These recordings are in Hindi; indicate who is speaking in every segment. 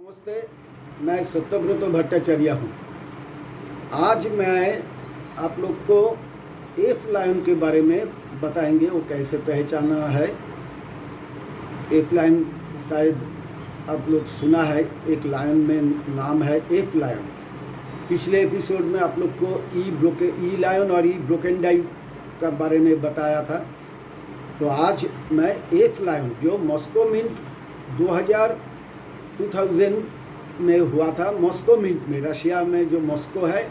Speaker 1: नमस्ते, मैं सत्यव्रत भट्टाचार्य हूँ। आज मैं आप लोग को एफ लायन के बारे में बताएंगे, वो कैसे पहचाना है। एफ लायन शायद आप लोग सुना है, एक लायन में नाम है एफ लायन। पिछले एपिसोड में आप लोग को ई लायन और ई ब्रोकेंडाई का बारे में बताया था। तो आज मैं एफ लायन जो मॉस्को मिंट 2000 में हुआ था, मॉस्को मिंट में, रशिया में जो मॉस्को है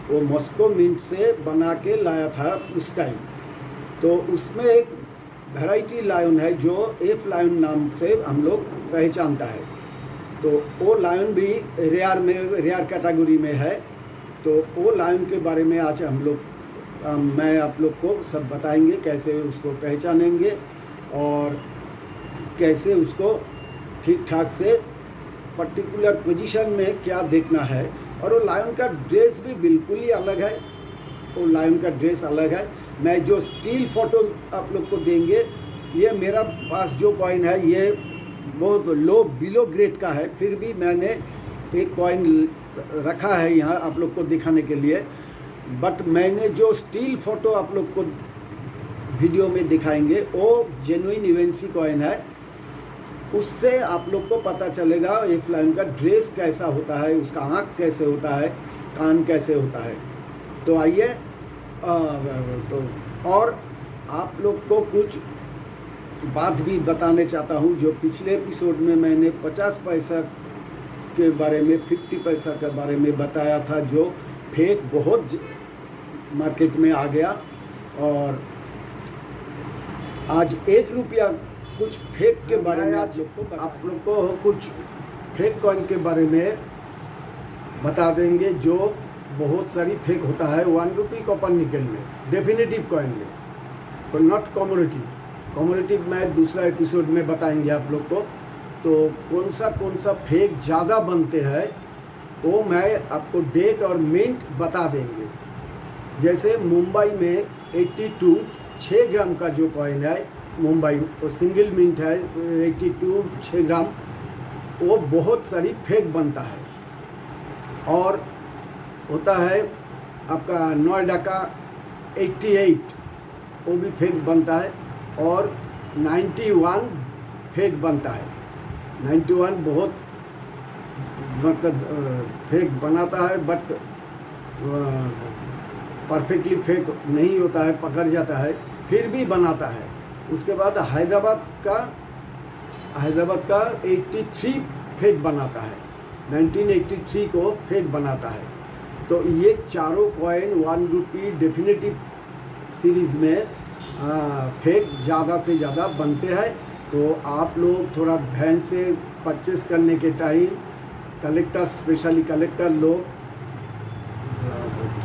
Speaker 1: वो मॉस्को मिंट से बना के लाया था उस टाइम। तो उसमें एक वैरायटी लायन है जो एफ लायन नाम से हम लोग पहचानता है। तो वो लायन भी रेयर कैटेगरी में है। तो वो लायन के बारे में आज मैं आप लोग को सब बताएंगे, कैसे उसको पहचानेंगे और कैसे उसको ठीक ठाक से पर्टिकुलर पोजीशन में क्या देखना है। और वो लायन का ड्रेस भी बिल्कुल ही अलग है, वो लायन का ड्रेस अलग है। मैं जो स्टील फोटो आप लोग को देंगे, ये मेरा पास जो कॉइन है ये बहुत बिलो ग्रेड का है, फिर भी मैंने एक कॉइन रखा है यहाँ आप लोग को दिखाने के लिए। बट मैंने जो स्टील फोटो आप लोग को वीडियो में दिखाएंगे वो जेन्युइन यूएनसी कॉइन है। उससे आप लोग को पता चलेगा एफ लायन का ड्रेस कैसा होता है, उसका आँख कैसे होता है, कान कैसे होता है। तो आइए, और आप लोग को कुछ बात भी बताने चाहता हूँ। जो पिछले एपिसोड में मैंने 50 पैसा के बारे में, 50 पैसा के बारे में बताया था, जो फेक बहुत मार्केट में आ गया। और आज 1 रुपया कुछ फेक के बारे में आप लोग को कुछ फेक कॉइन के बारे में बता देंगे, जो बहुत सारी फेक होता है 1 रुपये कॉपर निकल में, डेफिनेटिव कॉइन में, तो नॉट कॉमोरेटिव मैं दूसरा एपिसोड में बताएंगे आप लोग को। तो कौन सा फेक ज़्यादा बनते हैं वो मैं आपको डेट और मिंट बता देंगे। जैसे मुंबई में 82 6 ग्राम का जो कॉइन है, मुंबई वो सिंगल मिंट है 82 6 ग्राम, वो बहुत सारी फेक बनता है। और होता है आपका नोएडा का 88, वो भी फेक बनता है। और 91 फेक बनता है। 91 बहुत मतलब फेक बनाता है, बट परफेक्टली फेक नहीं होता है, पकड़ जाता है, फिर भी बनाता है। उसके बाद हैदराबाद का 83 फेक बनाता है, 1983 को फेक बनाता है। तो ये चारों कॉइन 1 रुपये डेफिनेटिव सीरीज़ में फेक ज़्यादा से ज़्यादा बनते हैं। तो आप लोग थोड़ा ध्यान से परचेस करने के टाइम, कलेक्टर, स्पेशली कलेक्टर लोग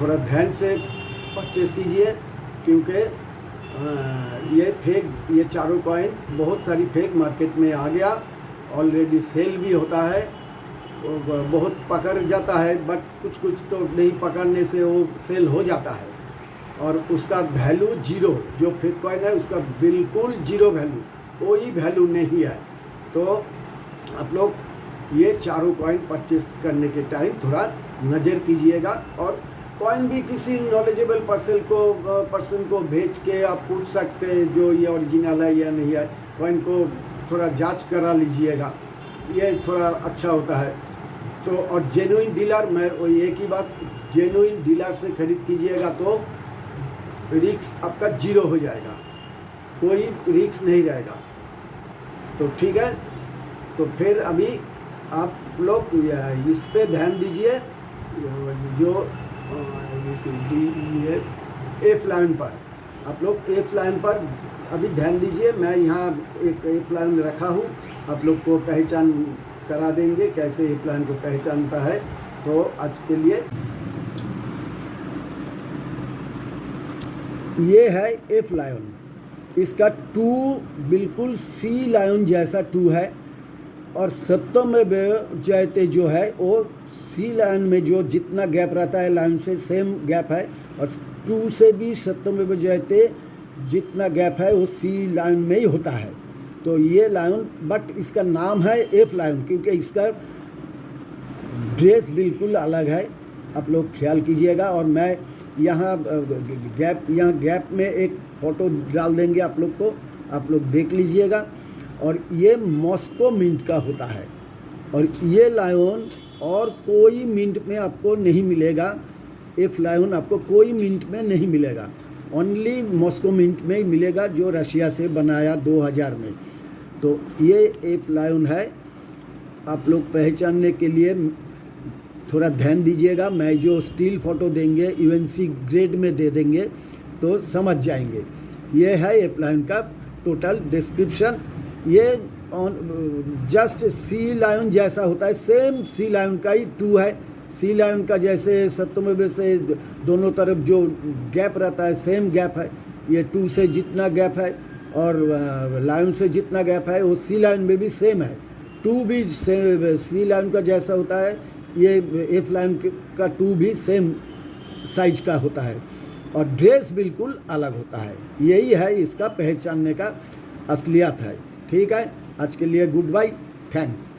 Speaker 1: थोड़ा ध्यान से परचेस कीजिए, क्योंकि ये चारों कॉइन बहुत सारी फेक मार्केट में आ गया। ऑलरेडी सेल भी होता है, बहुत पकड़ जाता है, बट कुछ तो नहीं पकड़ने से वो सेल हो जाता है। और उसका वैल्यू जीरो, जो फेक कॉइन है उसका बिल्कुल जीरो वैल्यू, कोई वैल्यू नहीं है। तो आप लोग ये चारों कॉइन परचेस करने के टाइम थोड़ा नज़र कीजिएगा। और कॉइन भी किसी नॉलेजेबल पर्सन को भेज के आप पूछ सकते हैं जो ये ओरिजिनल है या नहीं है। कॉइन को थोड़ा जांच करा लीजिएगा, ये थोड़ा अच्छा होता है। तो और जेन्युइन डीलर, मैं वही एक ही बात, जेन्युइन डीलर से खरीद कीजिएगा तो रिस्क आपका जीरो हो जाएगा, कोई रिस्क नहीं रहेगा। तो ठीक है, तो फिर अभी आप लोग इस पे ध्यान दीजिए, जो एफ लायन पर, आप लोग एफ लायन पर अभी ध्यान दीजिए। मैं यहाँ एक एफ लायन रखा हूँ, आप लोग को पहचान करा देंगे कैसे एफ लायन को पहचानता है। तो आज के लिए ये है एफ लायन। इसका 2 बिल्कुल सी लायन जैसा 2 है। और सत्यमेव जयते जो है वो सी लायन में जो जितना गैप रहता है लायन से सेम गैप है, और 2 से भी सत्यमेव जयते जितना गैप है वो सी लायन में ही होता है। तो ये लायन, बट इसका नाम है एफ लायन, क्योंकि इसका ड्रेस बिल्कुल अलग है, आप लोग ख्याल कीजिएगा। और मैं यहाँ गैप में एक फ़ोटो डाल देंगे आप लोग को, आप लोग देख लीजिएगा। और ये मॉस्को मिंट का होता है, और ये लायन और कोई मिंट में आपको नहीं मिलेगा। एफ लायन आपको कोई मिंट में नहीं मिलेगा, ओनली मॉस्को मिंट में ही मिलेगा, जो रशिया से बनाया 2000 में। तो ये एफ लायन है, आप लोग पहचानने के लिए थोड़ा ध्यान दीजिएगा। मैं जो स्टील फ़ोटो देंगे यूएनसी ग्रेड में दे देंगे तो समझ जाएंगे। ये है एफ लायन का टोटल डिस्क्रिप्शन। ये जस्ट सी लायन जैसा होता है, सेम सी लायन का ही 2 है। सी लायन का जैसे सत्यमेव से दोनों तरफ जो गैप रहता है सेम गैप है, ये 2 से जितना गैप है और लायन से जितना गैप है वो सी लायन में भी सेम है। 2 भी सी लायन का जैसा होता है, ये एफ लायन का 2 भी सेम साइज का होता है, और ड्रेस बिल्कुल अलग होता है। यही है इसका पहचानने का असलियत है। ठीक है, आज के लिए गुड बाय, थैंक्स।